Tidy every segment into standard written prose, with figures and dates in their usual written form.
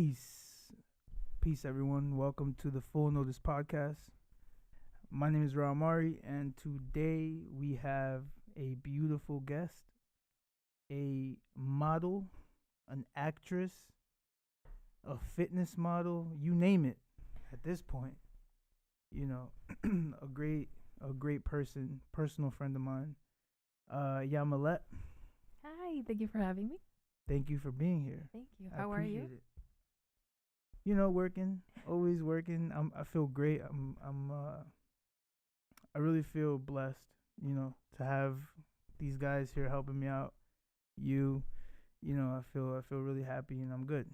Peace. Peace, everyone. Welcome to the Full Notice Podcast. My name is Ramari, and today we have a beautiful guest, a model, an actress, a fitness model, you name it at this point. You know, a great person, personal friend of mine. Yamilet, Hi, thank you for having me. thank you for being here. Thank you. I How are you? appreciate it. Working, always working. I feel great. I really feel blessed, to have these guys here helping me out. You, I feel really happy and I'm good.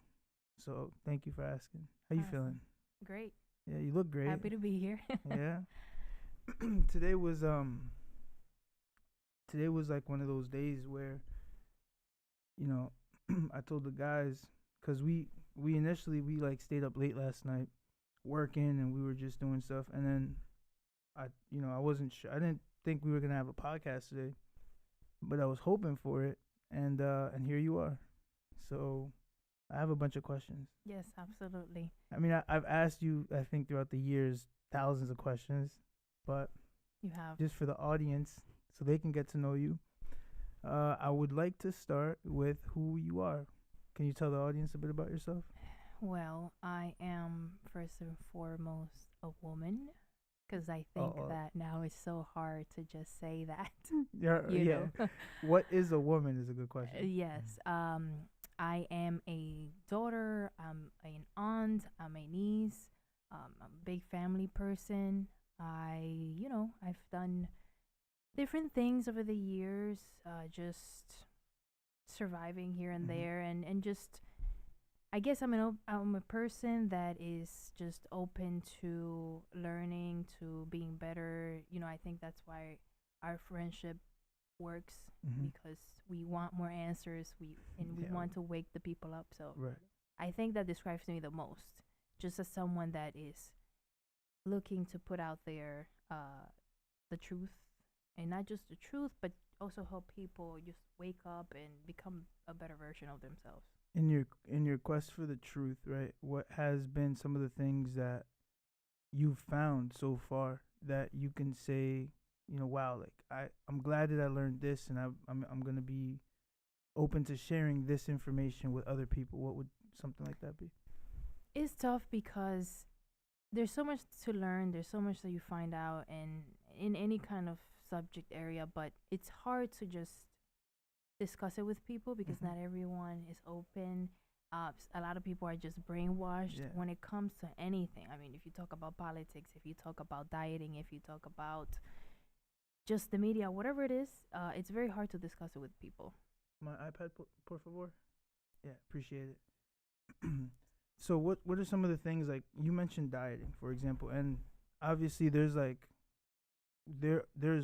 So thank you for asking. How you Awesome. feeling? Great. Yeah, you look great. Happy to be here. Yeah. today was today was like one of those days where, you know, I told the guys because we initially we like stayed up late last night working and we were just doing stuff and then I wasn't sure. I didn't think we were gonna have a podcast today, but I was hoping for it, and here you are. So I have a bunch of questions. Yes, absolutely. I mean, I've asked you, I think, throughout the years, thousands of questions, but You have. just for the audience, so they can get to know you, I would like to start with who you are. Can you tell the audience a bit about yourself? Well, I am first and foremost a woman because I think Oh, that now it's so hard to just say that. yeah, you yeah. know. What is a woman is a good question. Yes. I am a daughter. I'm an aunt. I'm a niece. I'm a big family person. I've done different things over the years. Just surviving here and Mhm. there, and just I guess I'm a person that is just open to learning, to being better. I think that's why our friendship works Mhm. because we want more answers. We Yeah. want to wake the people up. So Right. I think that describes me the most, just as someone that is looking to put out there the truth, and not just the truth, but also help people just wake up and become a better version of themselves. In your quest for the truth, right? What has been some of the things that you've found so far that you can say, wow, like I'm glad that I learned this, and I'm gonna be open to sharing this information with other people. What would something like that be? It's tough because there's so much to learn. There's so much that you find out, and in any kind of subject area, but it's hard to just discuss it with people because Mhm. not everyone is open. A lot of people are just brainwashed Yeah. when it comes to anything. I mean, if you talk about politics, if you talk about dieting, if you talk about just the media, whatever it is, it's very hard to discuss it with people. My iPad, por favor. Yeah, appreciate it. So what are some of the things like you mentioned dieting, for example, and obviously there's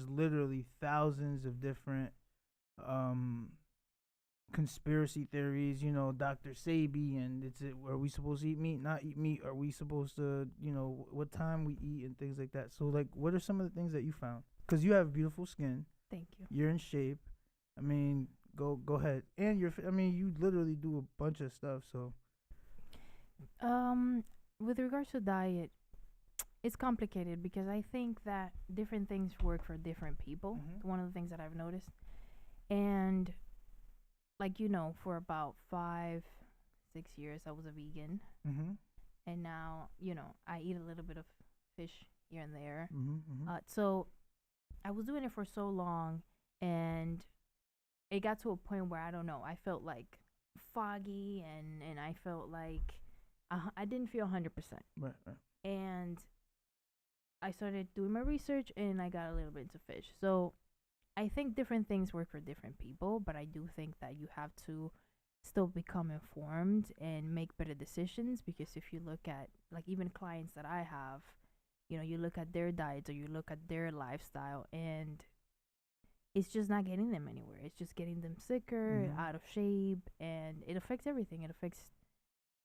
literally thousands of different um conspiracy theories, Dr. Sabi, and are we supposed to eat meat, not eat meat? Are we supposed to, what time we eat and things like that? So like what are some of the things that you found? Cuz you have beautiful skin, Thank you. you're in shape. I mean, go ahead. And I mean, you literally do a bunch of stuff, so With regards to diet, it's complicated because I think that different things work for different people. mhm. One of the things that I've noticed, and like for about 5, 6 years, I was a vegan, Mhm. and now I eat a little bit of fish here and there. Mhm. Mhm. So I was doing it for so long, and it got to a point where I don't know. I felt like foggy, and I felt like I didn't feel 100%. Right, right. And I started doing my research, and I got a little bit into fish. So I think different things work for different people, but I do think that you have to still become informed and make better decisions because if you look at like even clients that I have, you look at their diets or you look at their lifestyle and it's just not getting them anywhere. It's just getting them sicker, Mhm. out of shape, and it affects everything. It affects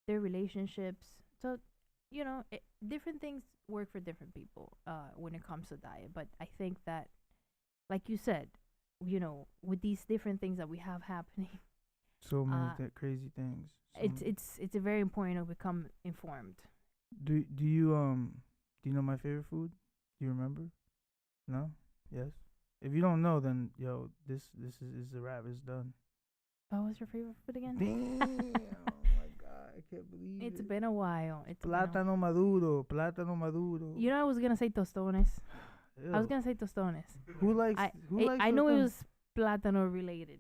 their relationships. So, different things work for different people when it comes to diet. But I think that, like you said, with these different things that we have happening, So many Uh, crazy things. So it's many. it's it's very important to become informed. Do you know my favorite food? Do you remember? No? Yes. If you don't know, then yo, this is the wrap. It's done. What was your favorite food again? Damn! Oh my god, I can't believe It's it. been a while. It's been a. Plátano maduro, plátano maduro. You know, I was gonna say tostones. I was Ew. gonna say tostones. Who likes I who likes I know it tostones? was plátano related.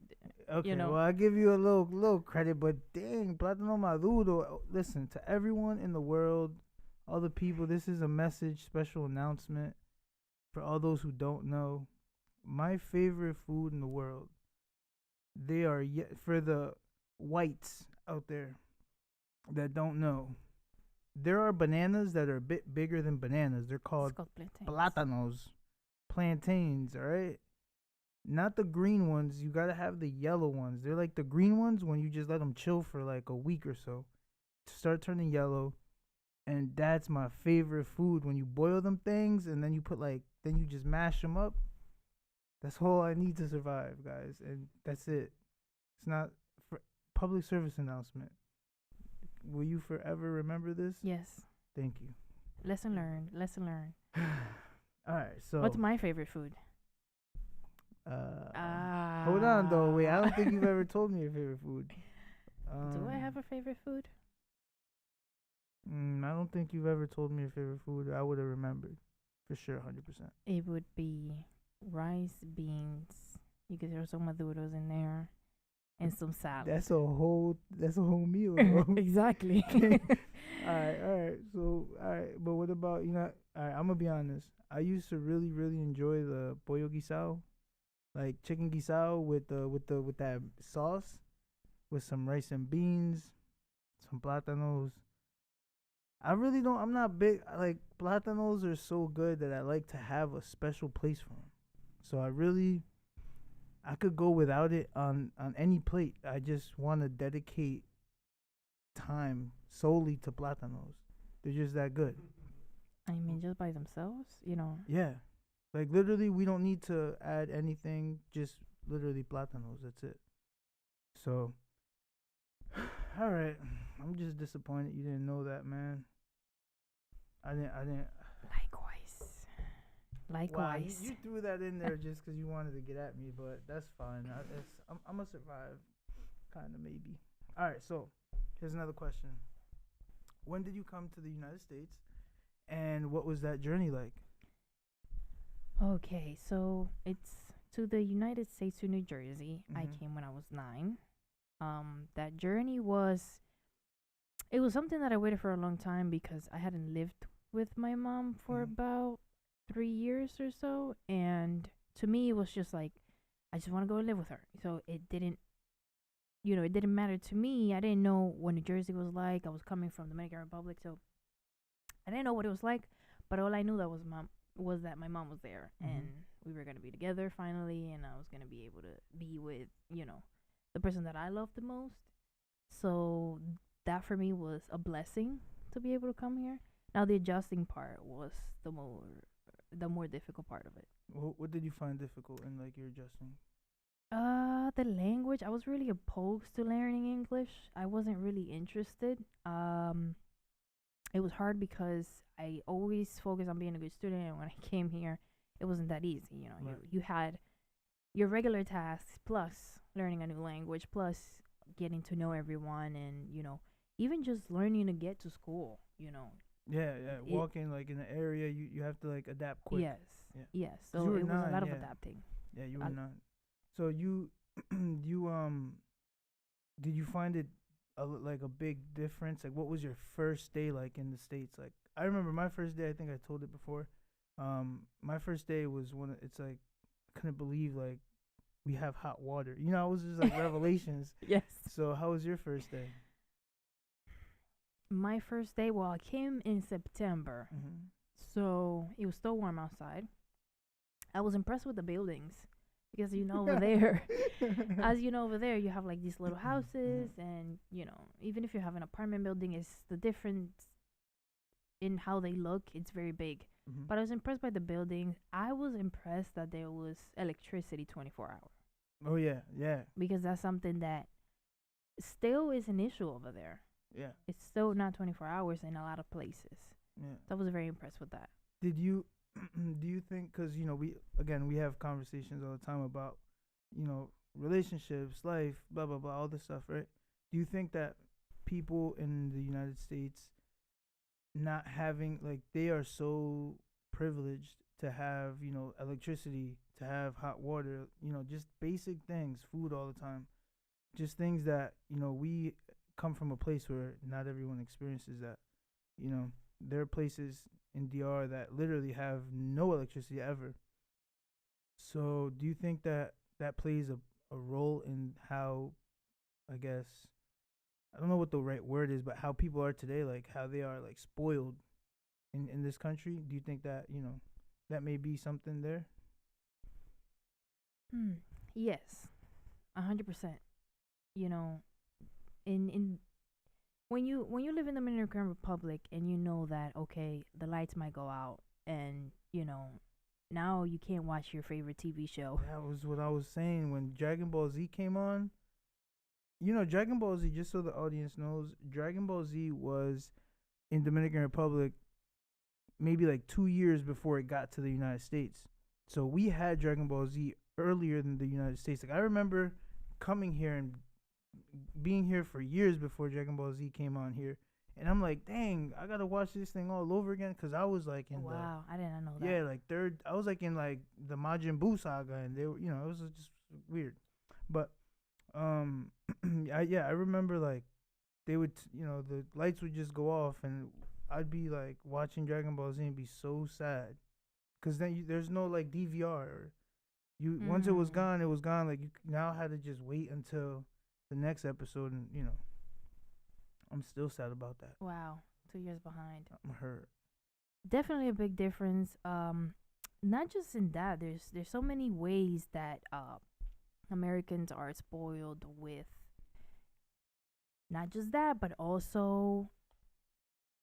Okay, know. well I give you a little credit, but dang, plátano maduro. Listen to everyone in the world, all the people. This is a message, special announcement for all those who don't know. My favorite food in the world. They are for the whites out there that don't know. There are bananas that are a bit bigger than bananas. They're It's called called plantains. plátanos, plantains. All right, not the green ones. You gotta have the yellow ones. They're like the green ones when you just let them chill for like a week or so, to start turning yellow. And that's my favorite food. When you boil them things and then you put then you just mash them up. That's all I need to survive, guys, and that's it. It's not for public service announcement. Will you forever remember this? Yes. Thank you. Lesson learned. Lesson learned. All right, so What's my favorite food? hold on though. Wait, I don't think you've ever told me your favorite food. Do I have a favorite food? I don't think you've ever told me your favorite food. I would have remembered for sure, 100%. It would be rice, beans. You could throw some maduros in there, and some salad. That's a whole meal, though. Exactly. All right. So, all right, but what about All right, I'm gonna be honest. I used to really, really enjoy the pollo guisado, like chicken guisado with that sauce, with some rice and beans, some plátanos. I really don't. I'm not big. Like plátanos are so good that I like to have a special place for them. So I could go without it on any plate. I just want to dedicate time solely to plátanos. They're just that good. I mean, just by themselves, Yeah. Like literally we don't need to add anything, just literally plátanos. That's it. So all right. I'm just disappointed you didn't know that, man. I didn't Likewise. Wow, Likewise. you threw that in there just because you wanted to get at me, but that's fine. I'm gonna survive, kind of maybe. All right, so here's another question: when did you come to the United States, and what was that journey like? Okay, so it's to the United States, to New Jersey. I Mhm. came when I was 9. That journey was, it was something that I waited for a long time because I hadn't lived with my mom for Mhm. about 3 years or so, and to me it was just like I just want to go and live with her. So it didn't matter to me. I didn't know what New Jersey was like. I was coming from the Dominican Republic, so I didn't know what it was like. But all I knew was that my mom was there, and we were gonna be together finally, and I was gonna be able to be with the person that I love the most. So that for me was a blessing to be able to come here. Now the adjusting part was the more difficult part of it. What did you find difficult in like your adjusting? The language. I was really opposed to learning English. I wasn't really interested. It was hard because I always focused on being a good student, and when I came here, it wasn't that easy. Right. You had your regular tasks plus learning a new language plus getting to know everyone, and even just learning to get to school. Yeah. It- Walking like in the area, you have to like adapt quick. Yes. Yeah. Yes. 'Cause So you were it was a 9, lot of yeah. adapting. Yeah, you were I- not. So you did you find it like a big difference? Like what was your first day like in the States? Like I remember my first day, I think I told it before. My first day was it's like I couldn't believe like we have hot water. I was just like revelations. Yes. So how was your first day? My first day, well, I came in September, Mhm. so it was still warm outside. I was impressed with the buildings because over there, as over there, you have like these little houses, and even if you have an apartment building, it's the difference in how they look. It's very big. Mhm. But I was impressed by the buildings. I was impressed that there was electricity 24 hours Oh yeah. because that's something that still is an issue over there. Yeah, It's still not 24 hours in a lot of places. yeah. So I was very impressed with that. Did you do you think, because we have conversations all the time about relationships, life, blah blah blah, all this stuff, right? Do you think that people in the United States not having, like, they are so privileged to have electricity, to have hot water, just basic things, food all the time, just things that we come from a place where not everyone experiences that. There are places in DR that literally have no electricity ever. So do you think that that plays a role in how, I guess, I don't know what the right word is, but how people are today, like how they are like spoiled in this country? Do you think that that may be something there? Hmm. Yes, 100%. You know, in when you live in the Dominican Republic and you know that okay, the lights might go out and now you can't watch your favorite TV show. That was what I was saying when Dragon Ball Z came on. Dragon Ball Z, just so the audience knows, Dragon Ball Z was in Dominican Republic maybe like 2 years before it got to the United States. So we had Dragon Ball Z earlier than the United States. Like, I remember coming here and being here for years before Dragon Ball Z came on here. And I'm like, dang, I gotta watch this thing all over again, because I was like in Wow, I didn't know that. yeah, like third. I was like in like the Majin Buu saga, and they were, it was just weird. But um, I remember like they would, the lights would just go off, and I'd be like watching Dragon Ball Z and be so sad, because then there's no like DVR. Or once it was Mm. gone, it was gone. Like, you now had to just wait until the next episode, and I'm still sad about that. Wow, 2 years behind. I'm hurt. Definitely a big difference. Not just in that. There's so many ways that Americans are spoiled with. Not just that, but also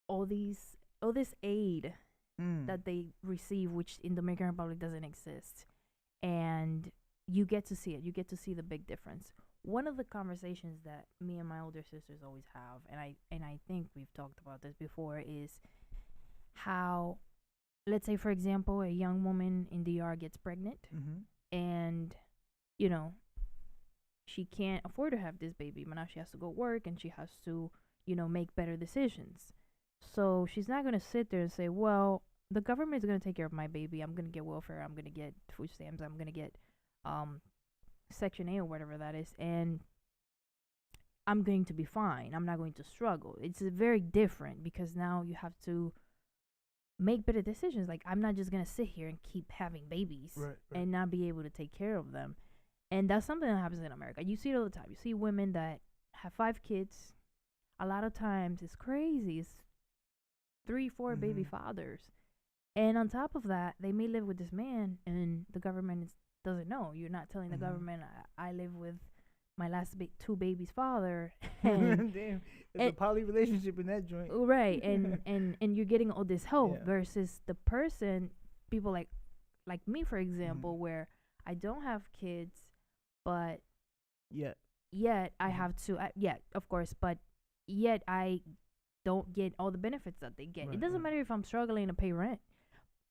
all this aid that they receive, which in the Dominican Republic doesn't exist, and you get to see it. You get to see the big difference. One of the conversations that me and my older sisters always have, and I think we've talked about this before, is how, let's say for example, a young woman in DR gets pregnant, and you know she can't afford to have this baby, but now she has to go work and she has to make better decisions. So she's not going to sit there and say, well, the government is going to take care of my baby, I'm going to get welfare, I'm going to get food stamps, I'm going to get um section A or whatever that is, and I'm going to be fine, I'm not going to struggle. It's very different because now you have to make better decisions. Like, I'm not just gonna sit here and keep having babies, Right. and not be able to take care of them. And that's something that happens in America. You see it all the time. You see women that have 5 kids. A lot of times it's crazy. It's 3, 4 baby fathers. And on top of that, they may live with this man, and the government doesn't know. You're not telling the government, I live with my last 2 babies' father. And Damn, there's a poly relationship in that joint. right, and you're getting all this help, Yeah. versus the person, people like me, for example, where I don't have kids, but Yeah. yet I have to, yet of course, but yet I don't get all the benefits that they get. Right, It doesn't right. matter if I'm struggling to pay rent.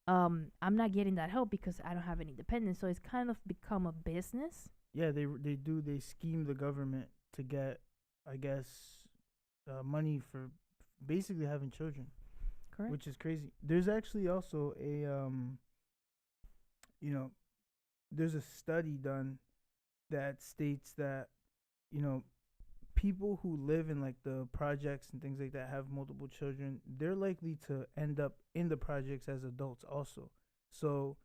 I'm not getting that help because I don't have any dependents. So it's kind of become a business. Yeah, they scheme the government to get, I guess, money for basically having children, Correct. which is crazy. There's actually also a you know, there's a study done that states that, you know, people who live in like the projects and things like that have multiple children, they're likely to end up in the projects as adults also. So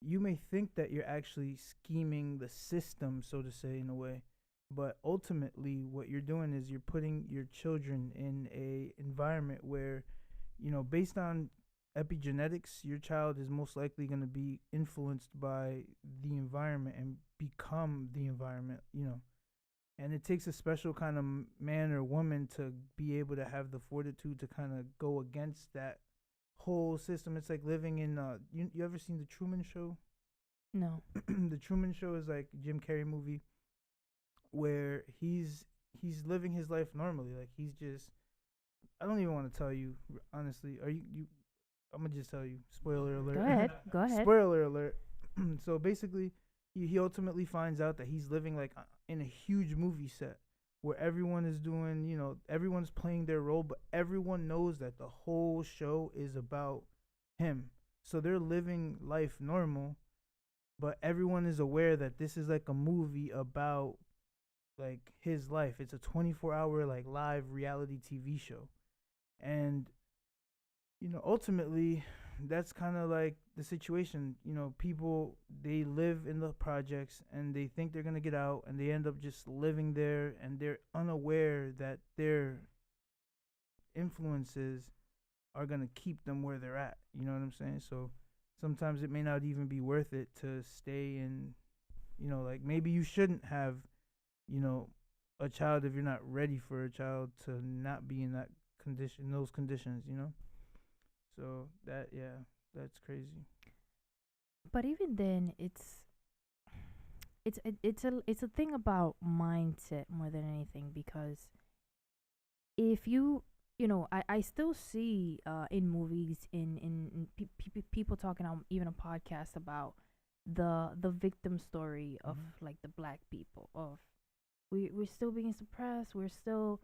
you may think that you're actually scheming the system, so to say, in a way, but ultimately what you're doing is you're putting your children in a environment where, based on epigenetics, your child is most likely going to be influenced by the environment and become the environment. And it takes a special kind of man or woman to be able to have the fortitude to kind of go against that whole system. It's like living in you ever seen the Truman Show? No. The Truman Show is like a Jim Carrey movie where he's he's living his life normally. Like he's just I don't even want to tell you honestly. Are you I'm gonna just tell you. Spoiler Go alert. ahead. Go ahead. Spoiler alert. So basically, he ultimately finds out that he's living like in a huge movie set where everyone is doing, everyone's playing their role, but everyone knows that the whole show is about him. So they're living life normal, but everyone is aware that this is like a movie about like his life. It's a 24-hour like live reality TV show. And ultimately, that's kind of like the situation. People they live in the projects and they think they're gonna get out, and they end up just living there, and they're unaware that their influences are gonna keep them where they're at. You know what I'm saying? So sometimes it may not even be worth it to stay in. Like maybe you shouldn't have, you know, a child if you're not ready for a child to not be in that condition, those conditions. So that yeah, that's crazy. But even then, it's a thing about mindset more than anything, because if I still see in movies, people talking on even a podcast about the victim story of like the black people, of we're still being suppressed, we're still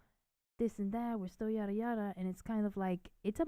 this and that, we're still yada yada, and it's kind of like it's a